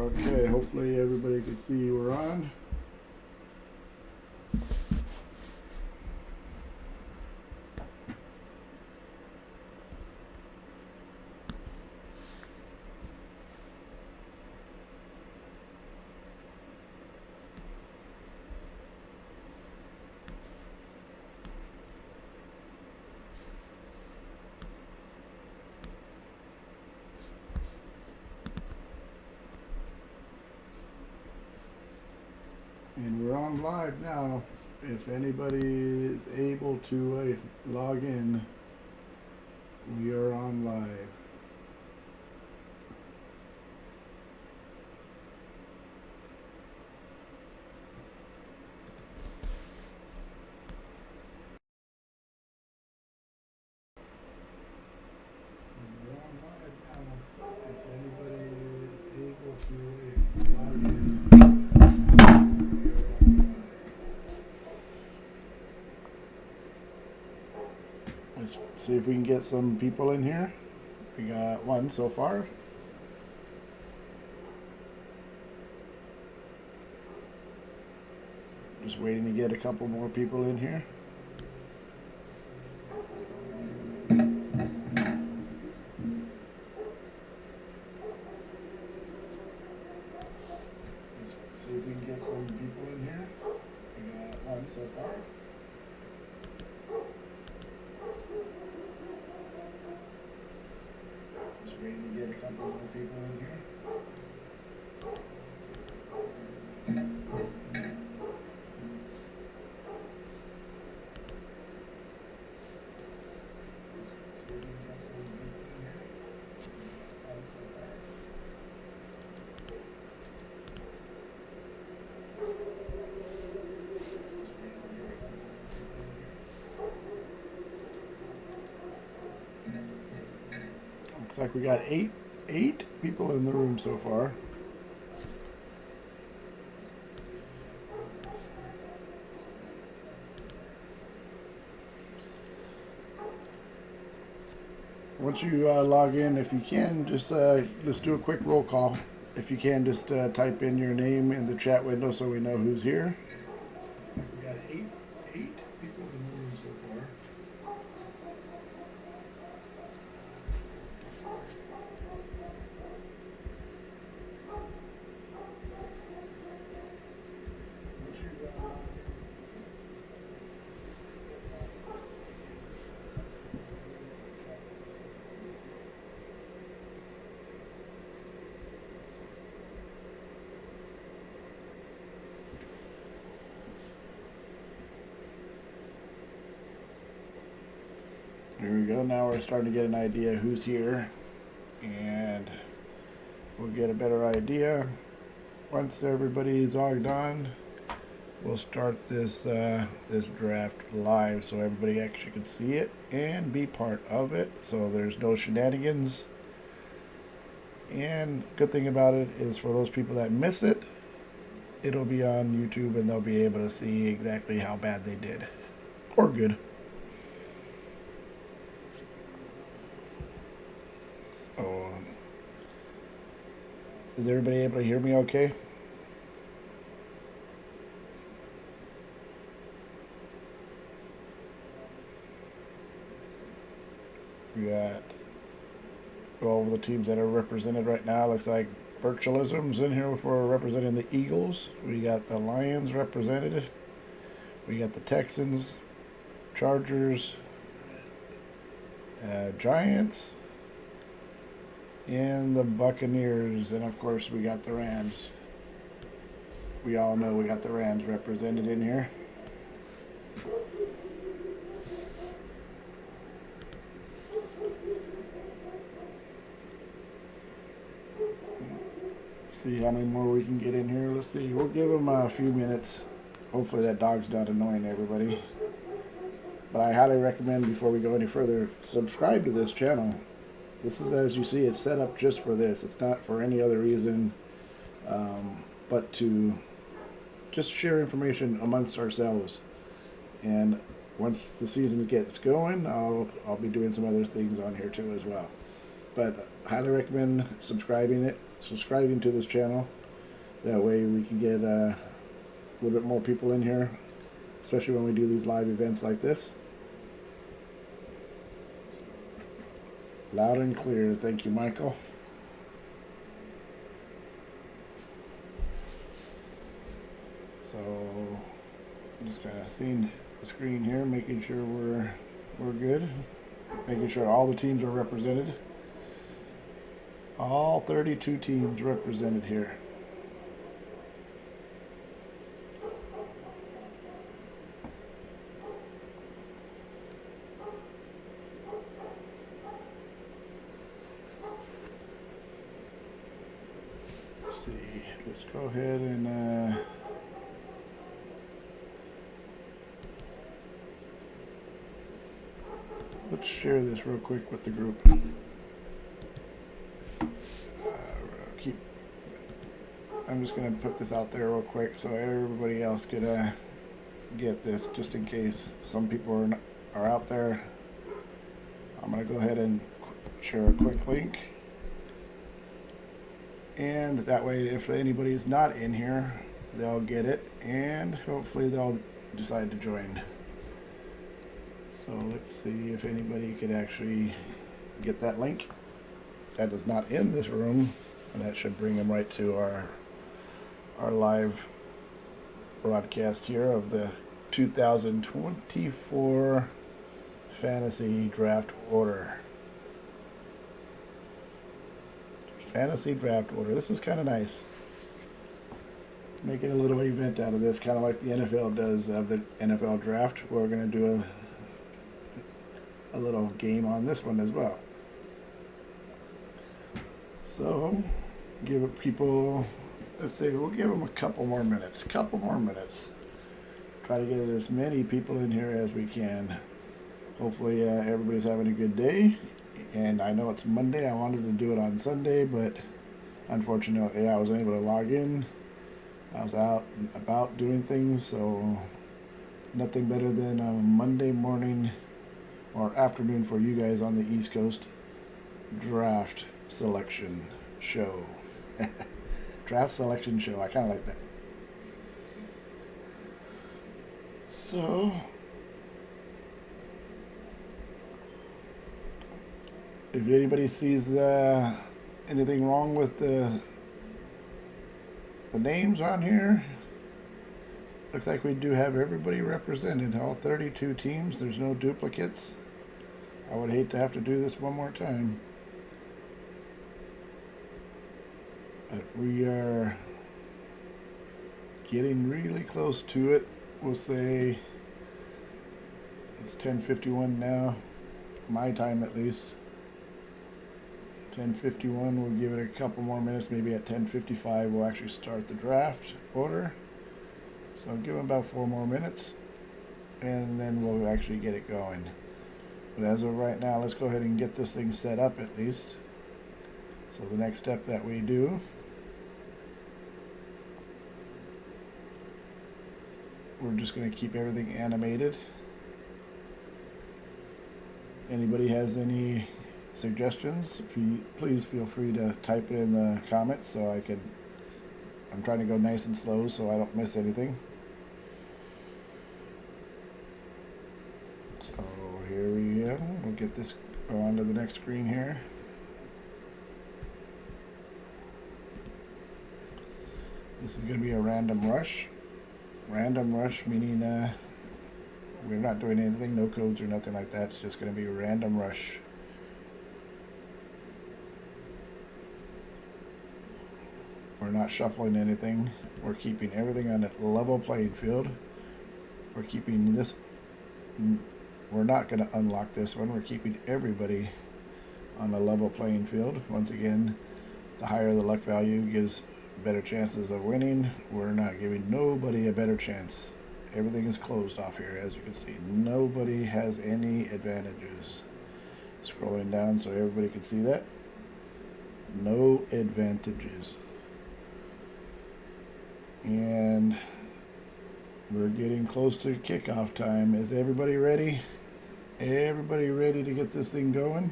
Okay, hopefully everybody can see we're on. And we're on live now. If anybody is able to log in, we are on live. We're on live now. If anybody is able to log in. Let's see if we can get some people in here. We got one so far. Just waiting to get a couple more people in here. Let's see if we can get some people in here. We got one so far. Just waiting to get a couple more people in here. Looks like we got eight people in the room so far. Once you log in, if you can, just let's do a quick roll call. If you can, just type in your name in the chat window so we know who's here. We got eight people in the room so far. Here we go. Now we're starting to get an idea who's here, and we'll get a better idea once everybody's logged on. We'll start this this draft live so everybody actually can see it and be part of it, so there's no shenanigans. And good thing about it is for those people that miss it, it'll be on YouTube and they'll be able to see exactly how bad they did or good. Oh, is everybody able to hear me okay? We got go over the teams that are represented right now. Looks like Virtualism's in here for representing the Eagles. We got the Lions represented. We got the Texans, Chargers, Giants, and the Buccaneers, and of course we got the Rams. We all know we got the Rams represented in here. See how many more we can get in here. Let's see. We'll give them a few minutes. Hopefully that dog's not annoying everybody. But I highly recommend, before we go any further, subscribe to this channel. This is, as you see, it's set up just for this. It's not for any other reason but to just share information amongst ourselves. And once the season gets going, I'll be doing some other things on here too as well. But highly recommend subscribing to this channel. That way we can get a little bit more people in here, especially when we do these live events like this. Loud and clear. Thank you, Michael. So just kind of seeing the screen here, making sure we're good, making sure all the teams are represented. All 32 teams represented here. Let's see. Let's go ahead and let's share this real quick with the group. I'm just going to put this out there real quick so everybody else could get this, just in case some people are out there. I'm going to go ahead and share a quick link. And that way, if anybody's not in here, they'll get it, and hopefully they'll decide to join. So let's see if anybody could actually get that link. That is not in this room, and that should bring them right to our live broadcast here of the 2024 Fantasy Draft Order. Fantasy Draft Order. This is kind of nice. Making a little event out of this, kind of like the NFL does of the NFL Draft. We're going to do a little game on this one as well. So, give people, let's say we'll give them a couple more minutes. Try to get as many people in here as we can. Hopefully everybody's having a good day. And I know it's Monday. I wanted to do it on Sunday, but unfortunately I wasn't able to log in. I was out and about doing things, so nothing better than a Monday morning or afternoon for you guys on the East Coast draft selection show. Draft selection show. I kind of like that. So, if anybody sees anything wrong with the names on here, looks like we do have everybody represented, all 32 teams. There's no duplicates. I would hate to have to do this one more time. But we are getting really close to it. We'll say it's 10:51 now, my time at least. 10:51, we'll give it a couple more minutes. Maybe at 10:55 we'll actually start the draft order. So give them about 4 more minutes, and then we'll actually get it going. But as of right now, let's go ahead and get this thing set up at least. So the next step that we do, we're just going to keep everything animated. Anybody has any suggestions, please feel free to type it in the comments so I can. I'm trying to go nice and slow so I don't miss anything. So here we go. We'll get this on to the next screen here. This is going to be a random rush. Random rush meaning we're not doing anything, no codes or nothing like that. It's just going to be a random rush. We're not shuffling anything. We're keeping everything on a level playing field. We're keeping this. We're not going to unlock this one. We're keeping everybody on a level playing field. Once again, the higher the luck value gives better chances of winning. We're not giving nobody a better chance. Everything is closed off here, as you can see. Nobody has any advantages. Scrolling down so everybody can see that. No advantages. And we're getting close to kickoff time. Is everybody ready? Everybody ready to get this thing going?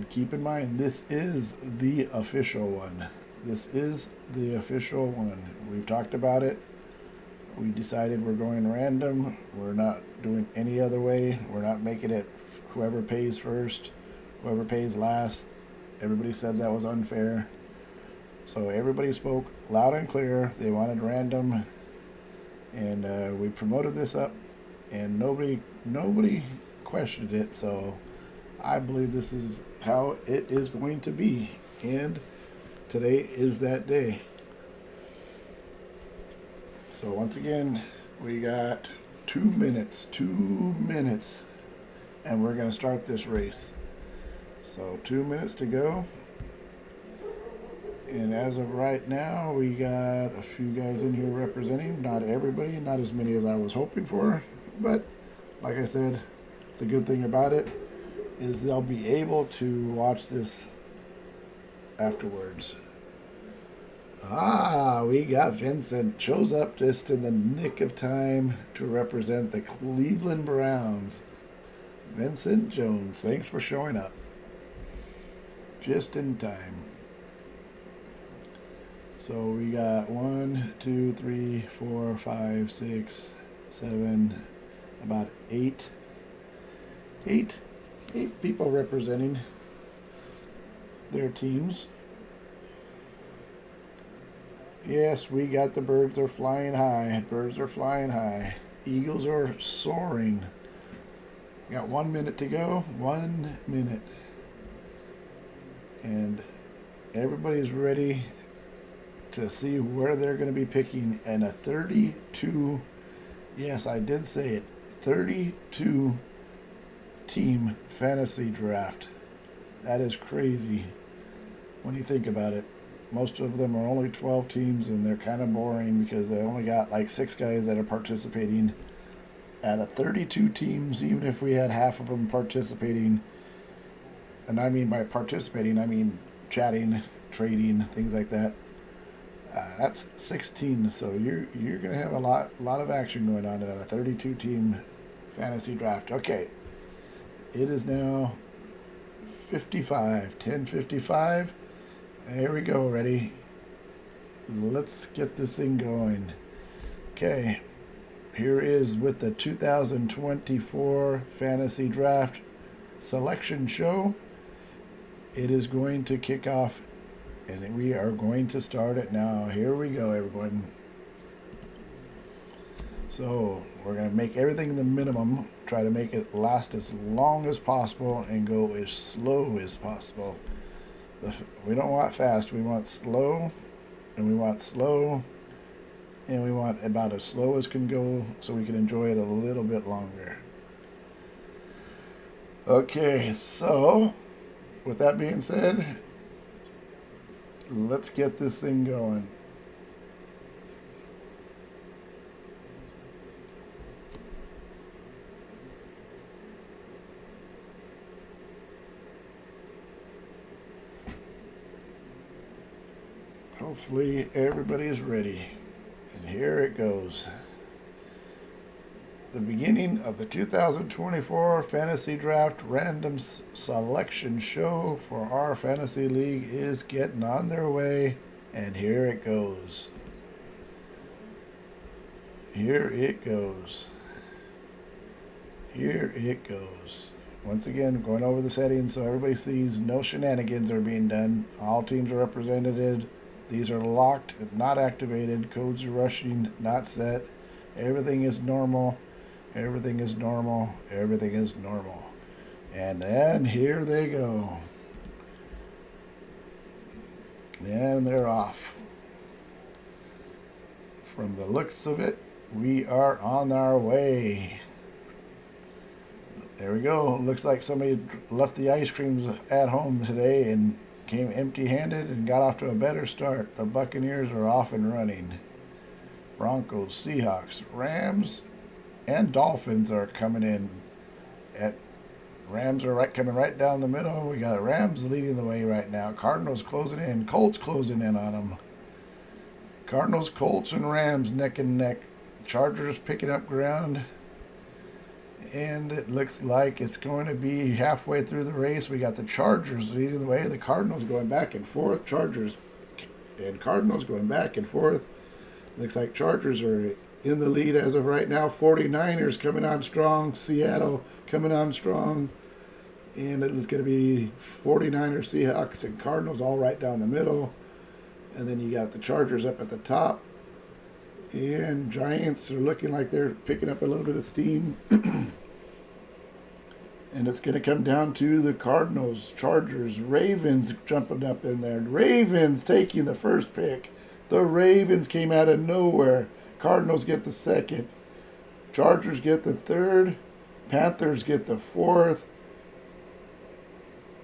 And keep in mind, this is the official one. This is the official one. We've talked about it. We decided we're going random. We're not doing any other way. We're not making it whoever pays first, whoever pays last. Everybody said that was unfair. So everybody spoke loud and clear. They wanted random. And we promoted this up, and nobody questioned it. So I believe this is how it is going to be. And today is that day. So once again, we got 2 minutes, and we're going to start this race. So 2 minutes to go. And as of right now, we got a few guys in here representing. Not everybody, not as many as I was hoping for. But like I said, the good thing about it is they'll be able to watch this afterwards. We got Vincent. Shows up just in the nick of time to represent the Cleveland Browns. Vincent Jones, thanks for showing up. Just in time. So we got 1, 2, 3, 4, 5, 6, 7, about 8 people representing their teams. Yes, we got the birds are flying high. Birds are flying high. Eagles are soaring. Got 1 minute to go. 1 minute. And everybody's ready to see where they're going to be picking in a 32, yes, I did say it, 32 team fantasy draft. That is crazy when you think about it. Most of them are only 12 teams, and they're kind of boring because they only got like 6 guys that are participating. Out of 32 teams, even if we had half of them participating, and I mean by participating, I mean chatting, trading, things like that. That's 16, so you're gonna have a lot of action going on in a 32 team fantasy draft. Okay, it is now 10:55. Here we go. Ready? Let's get this thing going. Okay, here is with the 2024 fantasy draft selection show. It is going to kick off. And we are going to start it now. Here we go, everyone. So we're going to make everything the minimum. Try to make it last as long as possible and go as slow as possible. We don't want fast. We want slow. And we want slow. And we want about as slow as can go so we can enjoy it a little bit longer. Okay, so with that being said, let's get this thing going. Hopefully everybody is ready. And here it goes. The beginning of the 2024 Fantasy Draft Random Selection Show for our Fantasy League is getting on their way, and here it goes. Here it goes. Here it goes. Once again, going over the settings so everybody sees no shenanigans are being done. All teams are represented. These are locked, not activated. Codes are rushing, not set. Everything is normal. Everything is normal. Everything is normal. And then here they go. And they're off. From the looks of it, we are on our way. There we go. Looks like somebody left the ice creams at home today and came empty-handed and got off to a better start. The Buccaneers are off and running. Broncos, Seahawks, Rams, and Dolphins are coming in. Rams are coming right down the middle. We got Rams leading the way right now. Cardinals closing in. Colts closing in on them. Cardinals, Colts, and Rams neck and neck. Chargers picking up ground. And it looks like it's going to be halfway through the race. We got the Chargers leading the way. The Cardinals going back and forth. Chargers and Cardinals going back and forth. Looks like Chargers are in the lead as of right now. 49ers coming on strong. Seattle coming on strong. And it's going to be 49ers, Seahawks, and Cardinals all right down the middle. And then you got the Chargers up at the top. And Giants are looking like they're picking up a little bit of steam. And it's going to come down to the Cardinals, Chargers, Ravens jumping up in there. Ravens taking the first pick. The Ravens came out of nowhere. Cardinals get the second. Chargers get the third. Panthers get the fourth.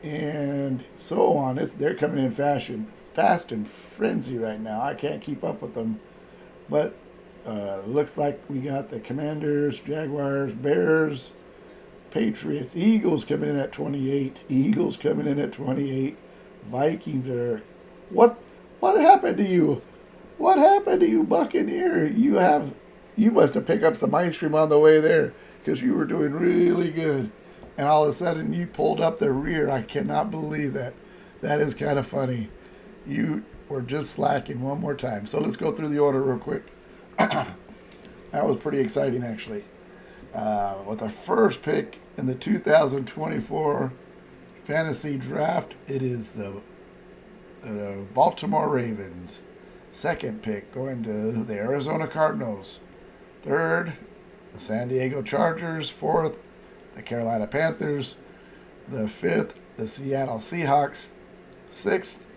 And so on. They're coming in fast and frenzy right now. I can't keep up with them. But looks like we got the Commanders, Jaguars, Bears, Patriots, Eagles coming in at 28. Eagles coming in at 28. Vikings are... What happened to you? What happened to you, Buccaneer? You must have picked up some ice cream on the way there because you were doing really good. And all of a sudden you pulled up the rear. I cannot believe that. That is kind of funny. You were just slacking one more time. So let's go through the order real quick. That was pretty exciting, actually. With our first pick in the 2024 fantasy draft, it is the Baltimore Ravens. Second pick going to the Arizona Cardinals. Third, the San Diego Chargers. Fourth, the Carolina Panthers. The fifth, the Seattle Seahawks. Sixth,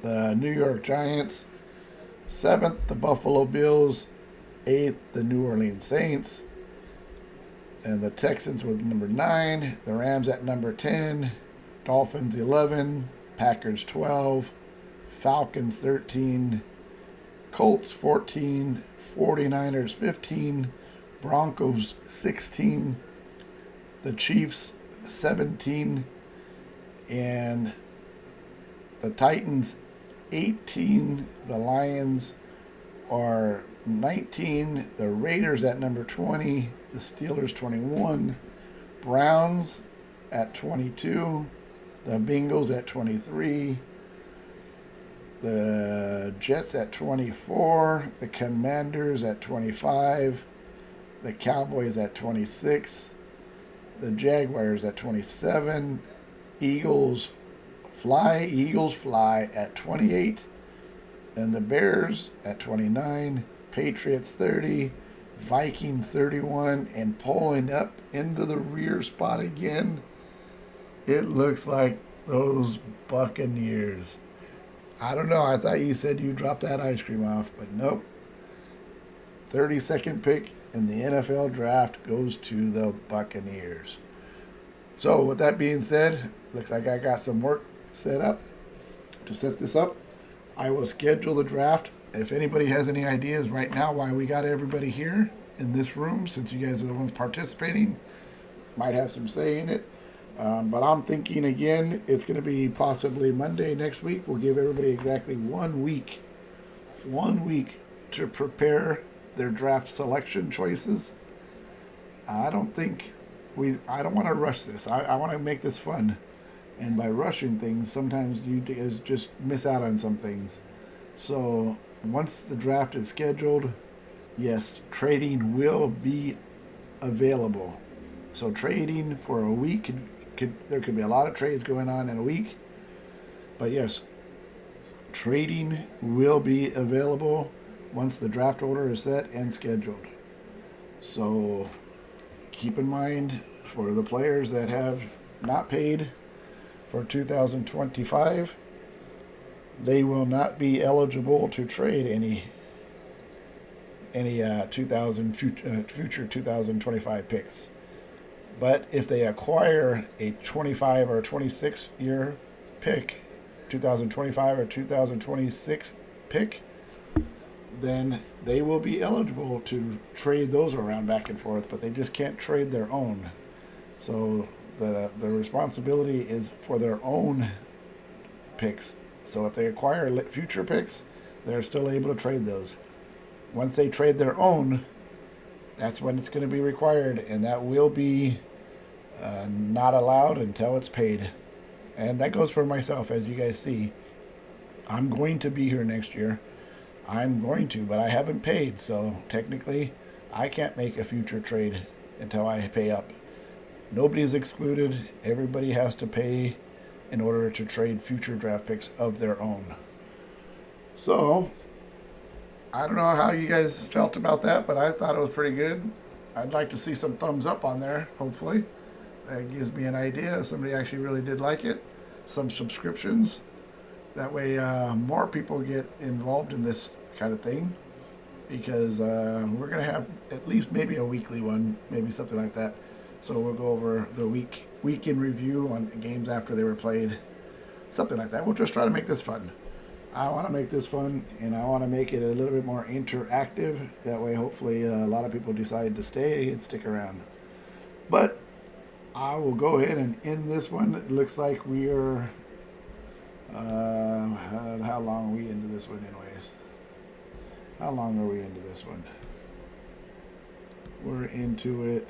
the New York Giants. Seventh, the Buffalo Bills. Eighth, the New Orleans Saints. And the Texans with number 9. The Rams at number 10. Dolphins 11. Packers 12. Falcons 13. Colts 14. 49ers 15. Broncos 16. The Chiefs 17. And the Titans 18. The Lions are 19. The Raiders at number 20. The Steelers 21. Browns at 22. The Bengals at 23. The Jets at 24. The Commanders at 25. The Cowboys at 26. The Jaguars at 27. Eagles fly at 28. And the Bears at 29. Patriots 30. Vikings 31. And pulling up into the rear spot again, it looks like those Buccaneers. I don't know. I thought you said you dropped that ice cream off, but nope. 32nd pick in the NFL draft goes to the Buccaneers. So with that being said, looks like I got some work set up to set this up. I will schedule the draft. If anybody has any ideas right now why we got everybody here in this room, since you guys are the ones participating, might have some say in it. But I'm thinking, again, it's going to be possibly Monday next week. We'll give everybody exactly 1 week. 1 week to prepare their draft selection choices. I don't want to rush this. I want to make this fun. And by rushing things, sometimes you guys just miss out on some things. So once the draft is scheduled, yes, trading will be available. So trading for a week there could be a lot of trades going on in a week. But yes, trading will be available once the draft order is set and scheduled. So keep in mind, for the players that have not paid for 2025, they will not be eligible to trade any future 2025 picks. But if they acquire a 25 or 26 year pick, 2025 or 2026 pick, then they will be eligible to trade those around back and forth, but they just can't trade their own. So the responsibility is for their own picks. So if they acquire future picks, they're still able to trade those. Once they trade their own, that's when it's going to be required, and that will be not allowed until it's paid. And that goes for myself, as you guys see. I'm going to be here next year. I'm going to, but I haven't paid, so technically I can't make a future trade until I pay up. Nobody is excluded. Everybody has to pay in order to trade future draft picks of their own. So, I don't know how you guys felt about that, but I thought it was pretty good. I'd like to see some thumbs up on there, hopefully. That gives me an idea if somebody actually really did like it. Some subscriptions. That way more people get involved in this kind of thing, because we're going to have at least maybe a weekly one, maybe something like that. So we'll go over the week in review on games after they were played, something like that. We'll just try to make this fun. I want to make this fun, and I want to make it a little bit more interactive. That way, hopefully, a lot of people decide to stay and stick around. But I will go ahead and end this one. It looks like we are... how long are we into this one anyways? How long are we into this one? We're into it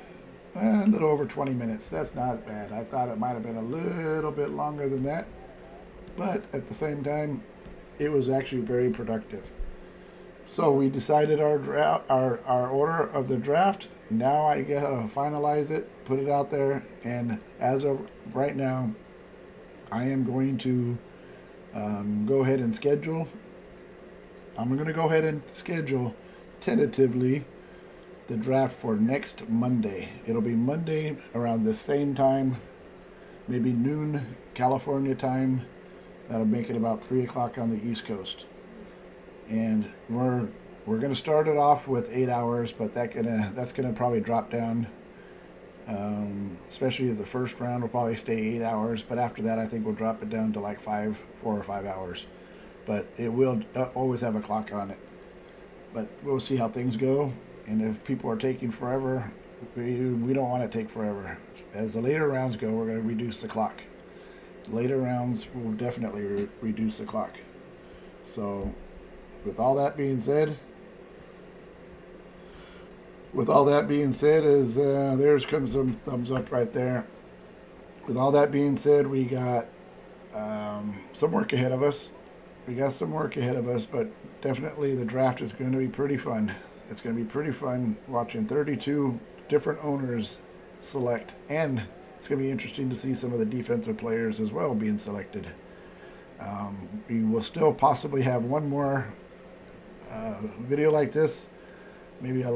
a little over 20 minutes. That's not bad. I thought it might have been a little bit longer than that, but at the same time, it was actually very productive. So we decided our order of the draft. Now I gotta finalize it, put it out there, and as of right now, I am going to go ahead and schedule. I'm going to go ahead and schedule tentatively the draft for next Monday. It'll be Monday around the same time, maybe noon California time. That'll make it about 3 o'clock on the East Coast. And we're going to start it off with 8 hours, but that's gonna probably drop down. Especially the first round will probably stay 8 hours, but after that I think we'll drop it down to like 4 or 5 hours. But it will always have a clock on it. But we'll see how things go, and if people are taking forever, we don't want to take forever. As the later rounds go, we're going to reduce the clock. The later rounds will definitely reduce the clock. So with all that being said, is there's comes some thumbs up right there. With all that being said, we got some work ahead of us. But definitely the draft is going to be pretty fun. It's going to be pretty fun watching 32 different owners select, and it's going to be interesting to see some of the defensive players as well being selected. We will still possibly have one more video like this, maybe a